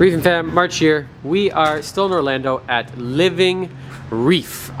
Reef and fam, March here. We are still in Orlando at Living Reef.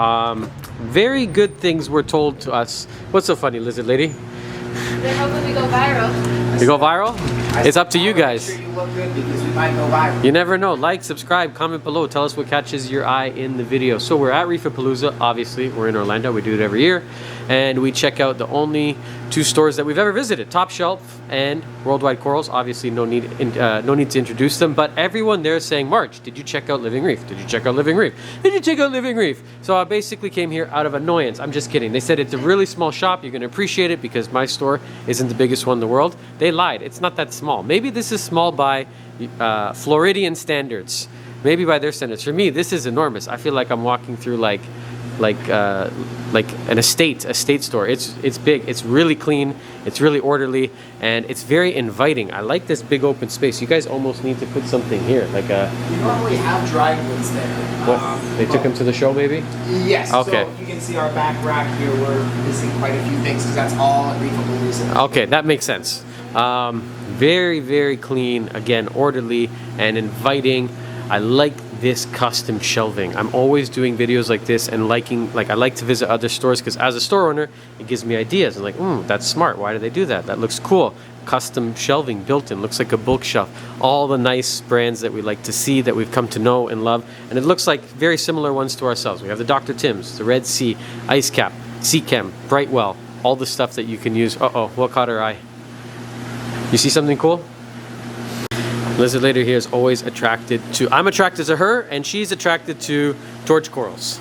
Very good things were told to us. What's so funny, lizard lady? They're hoping we go viral. We go viral? It's up to you guys. Make sure you look good because we might go viral. You never know. Like, subscribe, comment below. Tell us what catches your eye in the video. So we're at Reef Palooza. Obviously, we're in Orlando. We do it every year. And we check out the only two stores that we've ever visited, Top Shelf and Worldwide Corals. Obviously, no need to introduce them. But everyone there is saying, March, did you check out Living Reef? Did you check out Living Reef? Did you check out Living Reef? So I basically came here out of annoyance. I'm just kidding. They said it's a really small shop. You're going to appreciate it because my store isn't the biggest one in the world. They lied. It's not that small. Maybe this is small by Floridian standards. Maybe by their standards. For me, this is enormous. I feel like I'm walking through like an estate store. It's big, it's really clean, it's really orderly, and it's very inviting. I like this big open space. You guys almost need to put something here, like a... We normally have dry goods there. What? They took them to the show, maybe? Yes. Okay. So you can see our back rack here. We're missing quite a few things because that's all at Reef Orlando. Okay, that makes sense. Very, very clean, again, orderly and inviting. I like this custom shelving. I'm always doing videos like this and I like to visit other stores because as a store owner, it gives me ideas. I'm like, that's smart. Why do they do that? That looks cool. Custom shelving built in, looks like a bulk shelf. All the nice brands that we like to see, that we've come to know and love. And it looks like very similar ones to ourselves. We have the Dr. Tim's, the Red Sea, Ice Cap, Sea Chem, Brightwell, all the stuff that you can use. Uh-oh, what caught our eye? You see something cool? Lizard lady here is always attracted to, I'm attracted to her and she's attracted to torch corals.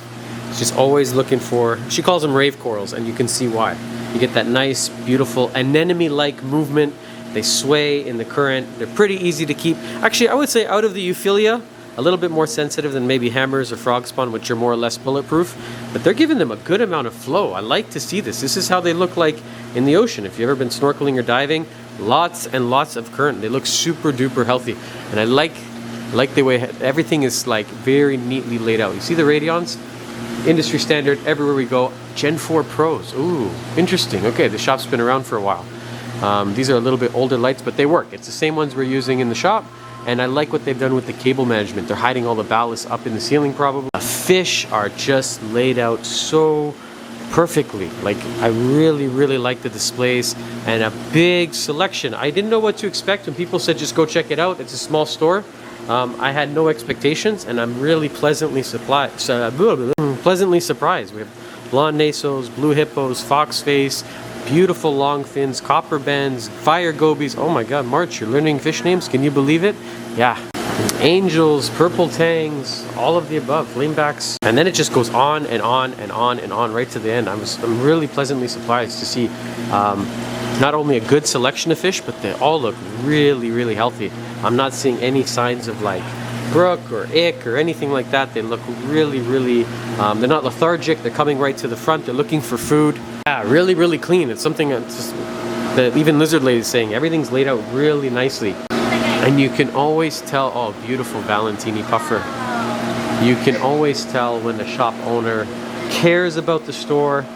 She's always looking for, she calls them rave corals, and you can see why. You get that nice, beautiful, anemone-like movement. They sway in the current. They're pretty easy to keep. Actually, I would say out of the Euphilia, a little bit more sensitive than maybe hammers or frog spawn, which are more or less bulletproof, but they're giving them a good amount of flow. I like to see this. This is how they look like in the ocean. If you've ever been snorkeling or diving, lots and lots of current. They look super duper healthy, and I like the way everything is like very neatly laid out. You see the radions? Industry standard everywhere we go. Gen 4 Pros. Ooh, interesting. Okay, the shop's been around for a while. These are a little bit older lights, but they work. It's the same ones we're using in the shop, and I like what they've done with the cable management. They're hiding all the ballast up in the ceiling probably. The fish are just laid out so perfectly. Like, I really like the displays and a big selection. I didn't know what to expect when people said just go check it out. It's a small store. I had no expectations, and I'm really pleasantly surprised. We have blonde nasos, blue hippos, foxface, beautiful long fins, copper bends, fire gobies. Oh my god, March, you're learning fish names? Can you believe it? Yeah. Angels, purple tangs, all of the above, flamebacks, and then it just goes on and on and on and on right to the end. I'm really pleasantly surprised to see not only a good selection of fish, but they all look really healthy. I'm not seeing any signs of like brook or ick or anything like that. They look really they're not lethargic. They're coming right to the front. They're looking for food. Yeah, really clean. It's something that even Lizard Lady is saying. Everything's laid out really nicely. And you can always tell, oh, beautiful Valentini puffer. You can always tell when the shop owner cares about the store,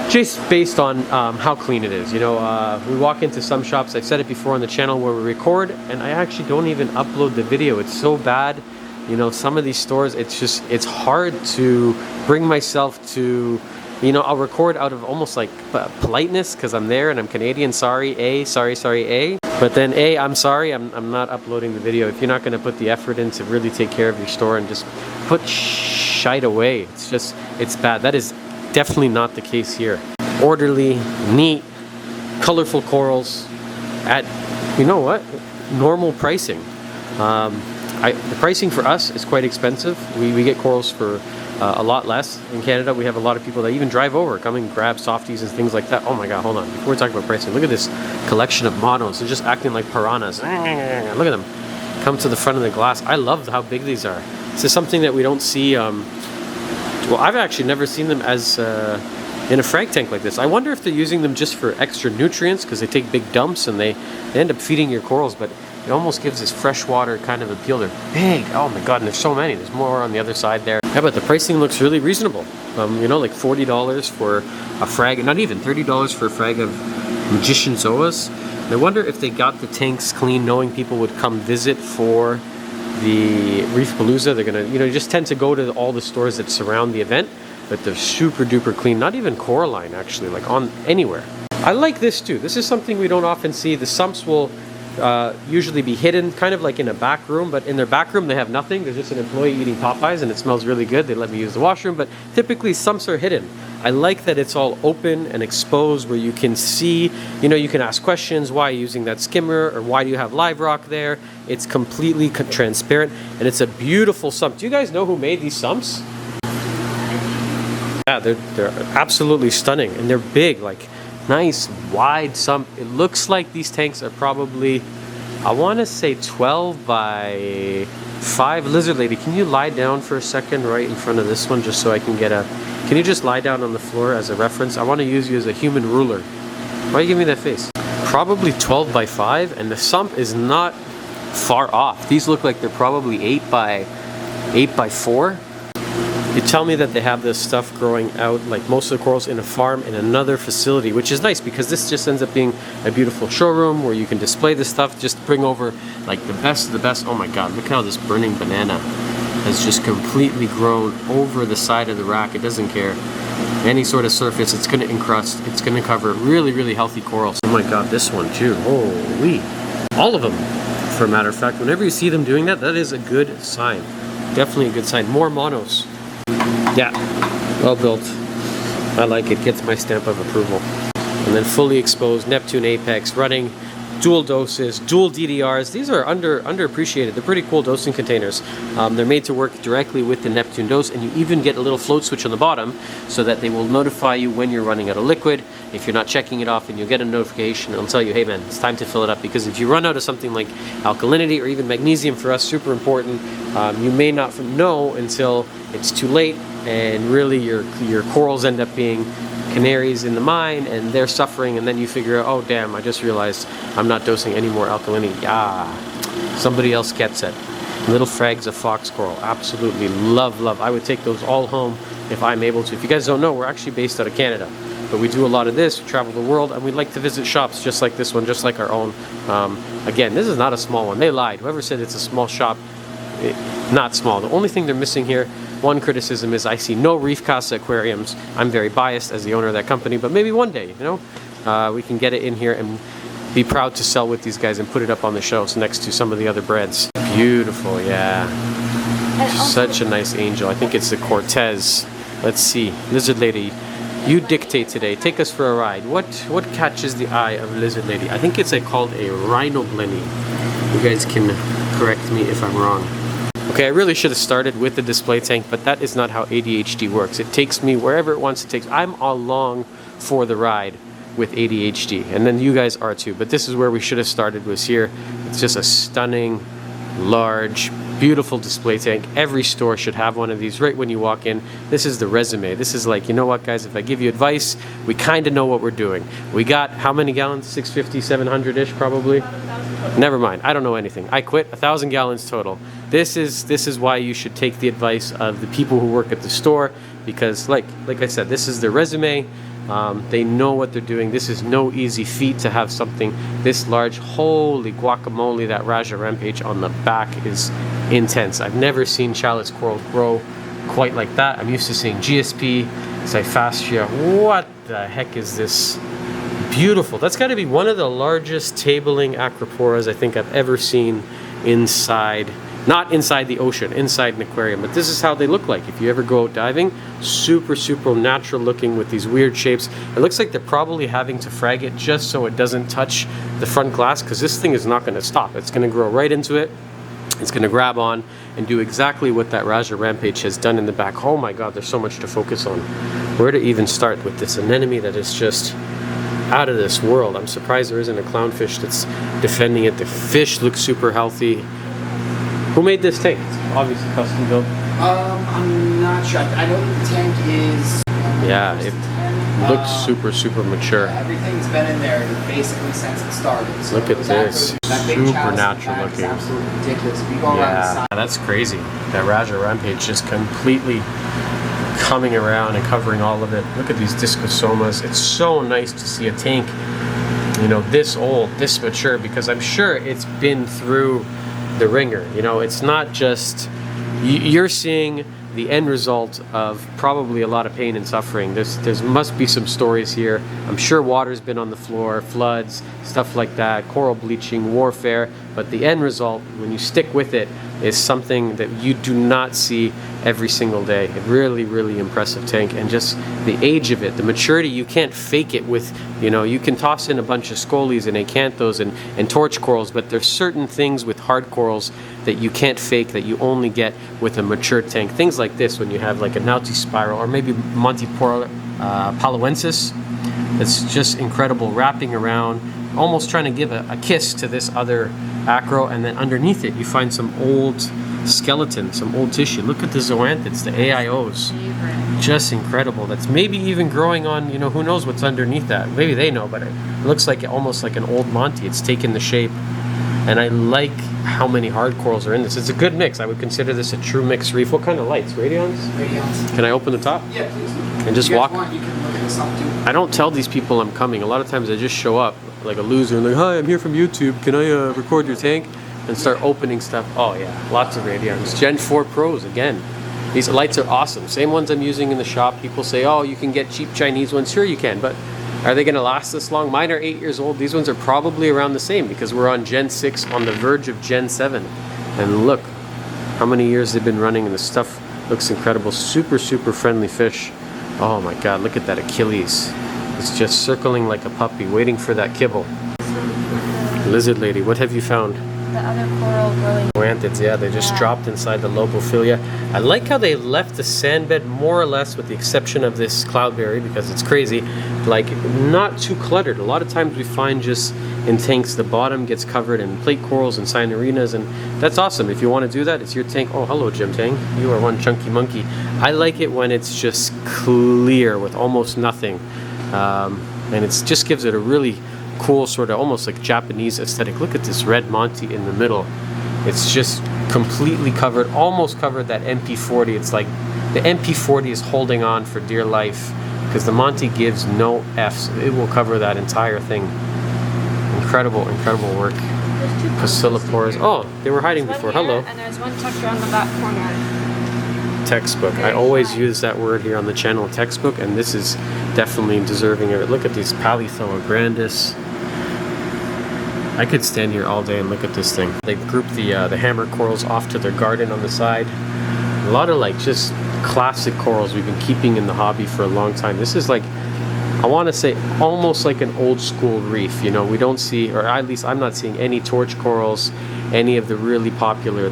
just based on how clean it is. You know, we walk into some shops, I've said it before on the channel, where we record, and I actually don't even upload the video. It's so bad. You know, some of these stores, it's hard to bring myself to, you know, I'll record out of almost like politeness because I'm there and I'm Canadian. Sorry, A. But then A, I'm sorry, I'm not uploading the video. If you're not going to put the effort in to really take care of your store and just put shite away, it's bad. That is definitely not the case here. Orderly, neat, colorful corals at, you know what, normal pricing. The pricing for us is quite expensive. We get corals for a lot less. In Canada, we have a lot of people that even drive over, come and grab softies and things like that. Oh my god, hold on. Before we talk about pricing, look at this collection of monos. They're just acting like piranhas. Look at them. Come to the front of the glass. I love how big these are. This is something that we don't see. Well, I've actually never seen them as in a frag tank like this. I wonder if they're using them just for extra nutrients because they take big dumps and they end up feeding your corals, but it almost gives this freshwater kind of appeal. They're big. Oh my god, and there's so many. There's more on the other side there. Yeah, but the pricing looks really reasonable. You know, like $40 for a frag, not even $30 for a frag of Magician Zoas. And I wonder if they got the tanks clean knowing people would come visit for the Reef Palooza, they're gonna, you know, you just tend to go to all the stores that surround the event, but they're super duper clean. Not even Coraline actually, like on anywhere. I like this too. This is something we don't often see. The sumps will usually be hidden, kind of like in a back room, but in their back room they have nothing. There's just an employee eating Popeyes and it smells really good. They let me use the washroom, but typically sumps are hidden. I like that it's all open and exposed where you can see, you know, you can ask questions. Why are you using that skimmer, or why do you have live rock there? It's completely transparent and it's a beautiful sump. Do you guys know who made these sumps? Yeah, they're absolutely stunning and they're big, like nice wide sump. It looks like these tanks are probably, I want to say 12 by 5. Lizard Lady, can you lie down for a second right in front of this one just so I can get a, can you just lie down on the floor as a reference? I want to use you as a human ruler. Why are you giving me that face? Probably 12 by 5 and the sump is not far off. These look like they're probably 8 by 4. You tell me that they have this stuff growing out, like most of the corals, in a farm in another facility, which is nice because this just ends up being a beautiful showroom where you can display this stuff, just bring over like the best of the best. Oh my god, look how this burning banana has just completely grown over the side of the rack. It doesn't care. Any sort of surface, it's going to encrust, it's going to cover really, really healthy corals. Oh my god, this one too. Holy. All of them, for a matter of fact. Whenever you see them doing that, that is a good sign. Definitely a good sign. More monos. Yeah, well built. I like it. Gets my stamp of approval. And then fully exposed Neptune Apex, running dual doses, dual DDRs. These are underappreciated. They're pretty cool dosing containers. They're made to work directly with the Neptune dose, and you even get a little float switch on the bottom so that they will notify you when you're running out of liquid. If you're not checking it off, and you'll get a notification, it'll tell you, hey man, it's time to fill it up, because if you run out of something like alkalinity or even magnesium, for us, super important, you may not know until it's too late, and really your corals end up being canaries in the mine and they're suffering, and then you figure out, oh damn, I just realized I'm not dosing any more alkalinity. Yeah, somebody else gets it. Little frags of fox coral, absolutely love. I would take those all home if I'm able to. If you guys don't know, we're actually based out of Canada, but we do a lot of this, we travel the world, and we like to visit shops just like this one, just like our own. Again, this is not a small one. They lied. Whoever said it's a small shop, not small. The only thing they're missing here, one criticism, is I see no Reef Casa aquariums. I'm very biased as the owner of that company, but maybe one day, you know, we can get it in here and be proud to sell with these guys and put it up on the shelves next to some of the other breads. Beautiful, yeah. Such a nice angel. I think it's the Cortez. Let's see, Lizard Lady, you dictate today. Take us for a ride. What catches the eye of Lizard Lady? I think it's called a rhino blenny. You guys can correct me if I'm wrong. Okay, I really should have started with the display tank, but that is not how ADHD works. It takes me wherever it wants to take. I'm along for the ride with ADHD, and then you guys are too. But this is where we should have started, was here. It's just a stunning, large, beautiful display tank. Every store should have one of these right when you walk in. This is the resume. This is like, you know what guys, if I give you advice, we kind of know what we're doing. We got how many gallons? 650, 700-ish probably? Never mind, I don't know anything. I quit. 1,000 gallons total. This is why you should take the advice of the people who work at the store, because like I said, this is their resume. They know what they're doing. This is no easy feat to have something this large. Holy guacamole, that Raja Rampage on the back is intense. I've never seen Chalice coral grow quite like that. I'm used to seeing GSP, Cyphastia. What the heck is this? Beautiful. That's got to be one of the largest tabling acroporas I think I've ever seen inside. Not inside the ocean, inside an aquarium, but this is how they look like if you ever go out diving. Super natural looking with these weird shapes. It looks like they're probably having to frag it just so it doesn't touch the front glass, because this thing is not going to stop. It's going to grow right into it. It's going to grab on and do exactly what that Raja Rampage has done in the back. Oh my god, there's so much to focus on. Where to even start with this anemone that is just out of this world. I'm surprised there isn't a clownfish that's defending it. The fish looks super healthy. Who made this tank? It's obviously custom built. I'm not sure. I know that the tank is... Yeah, it looks super mature. Yeah, everything's been in there basically since it started. So look at this. Super natural looking. Absolutely ridiculous. If you go around the side. That's crazy. That Raja Rampage just completely coming around and covering all of it. Look at these discosomas. It's so nice to see a tank, you know, this old, this mature, because I'm sure it's been through the ringer. You know, it's not just you're seeing the end result of probably a lot of pain and suffering. There's must be some stories here. I'm sure water's been on the floor, floods, stuff like that, coral bleaching, warfare, but the end result, when you stick with it, is something that you do not see every single day. A really, really impressive tank, and just the age of it, the maturity, you can't fake it with, you know, you can toss in a bunch of scolies and acanthos and torch corals, but there's certain things with hard corals that you can't fake, that you only get with a mature tank. Things like this, when you have like a Naughty Spiral or maybe Paluensis, it's just incredible, wrapping around, almost trying to give a kiss to this other acro, and then underneath it you find some old skeleton, some old tissue. Look at the zoanthids, the AIOs. Just incredible. That's maybe even growing on, you know, who knows what's underneath that. Maybe they know, but it looks like almost like an old Monty. It's taken the shape. And I like how many hard corals are in this. It's a good mix. I would consider this a true mixed reef. What kind of lights? Radions? Radions. Can I open the top? Yeah, please. And just if you walk? guys want, you can look at this up too. I don't tell these people I'm coming. A lot of times I just show up like a loser and like, hi, I'm here from YouTube. Can I record your tank? And start opening stuff. Oh yeah, lots of Radions. Gen 4 Pros again. These lights are awesome. Same ones I'm using in the shop. People say, oh, you can get cheap Chinese ones. Sure you can, but are they gonna last this long? Mine are 8 years old. These ones are probably around the same because we're on Gen 6, on the verge of Gen 7. And look how many years they've been running, and the stuff looks incredible. Super, super friendly fish. Oh my God, look at that Achilles. It's just circling like a puppy, waiting for that kibble. Lizard lady, what have you found? The other coral growing. Zoanthids, yeah, they just dropped inside the lobophilia. I like how they left the sand bed more or less, with the exception of this cloudberry, because it's crazy, like not too cluttered. A lot of times we find just in tanks the bottom gets covered in plate corals and cyanurinas, and that's awesome. If you want to do that, it's your tank. Oh, hello, Jim Tang. You are one chunky monkey. I like it when it's just clear with almost nothing, and it just gives it a really cool sort of almost like Japanese aesthetic. Look at this red Monty in the middle. It's just completely covered, almost covered that MP40. It's like the MP40 is holding on for dear life because the Monty gives no F's. It will cover that entire thing. Incredible, incredible work. Pasillipores. Oh, they were hiding before. Hello. And there's one tucked around the back corner. Textbook. I always use that word here on the channel, textbook, and this is definitely deserving of it. Look at these Palithoa grandis. I could stand here all day and look at this thing. They've grouped the hammer corals off to their garden on the side. A lot of like just classic corals we've been keeping in the hobby for a long time. This is like, I want to say almost like an old school reef. You know, we don't see, or at least I'm not seeing any torch corals, any of the really popular,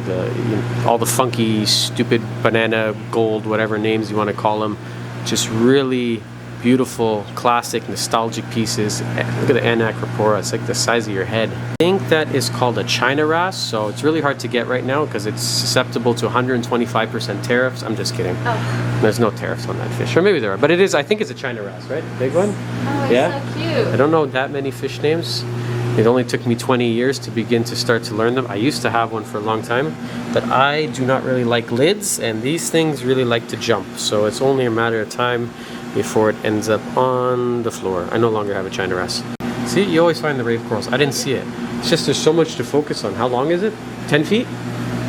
all the funky, stupid banana gold, whatever names you want to call them. Just really beautiful, classic, nostalgic pieces. Look at the Anacropora. It's like the size of your head. I think that is called a China wrasse, so it's really hard to get right now because it's susceptible to 125% tariffs. I'm just kidding. Oh. There's no tariffs on that fish. Or maybe there are, but it is, I think it's a China wrasse, right? Big one? Oh, it's Yeah? so cute. I don't know that many fish names. It only took me 20 years to begin to start to learn them. I used to have one for a long time, but I do not really like lids, and these things really like to jump. So it's only a matter of time before it ends up on the floor. I no longer have a China wrasse. See, you always find the rave corals. I didn't see it. It's just there's so much to focus on. How long is it? 10 feet?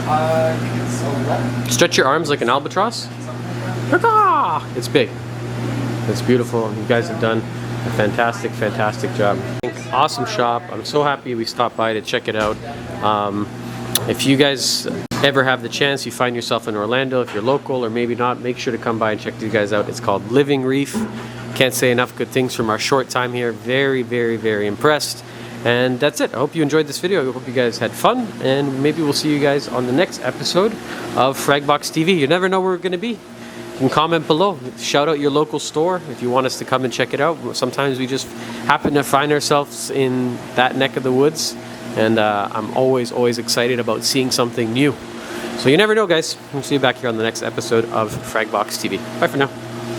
I think it's 11. Stretch your arms like an albatross. Something like that. Ah, it's big. It's beautiful. You guys have done a fantastic, fantastic job. Awesome shop. I'm so happy we stopped by to check it out. If you guys ever have the chance, you find yourself in Orlando, if you're local or maybe not, make sure to come by and check these guys out. It's called Living Reef. Can't say enough good things from our short time here. Very, very, very impressed. And that's it. I hope you enjoyed this video. I hope you guys had fun, and maybe we'll see you guys on the next episode of Fragbox TV. You never know where we're going to be. You can comment below. Shout out your local store if you want us to come and check it out. Sometimes we just happen to find ourselves in that neck of the woods, and I'm always excited about seeing something new. So you never know, guys. We'll see you back here on the next episode of Fragbox TV. Bye for now.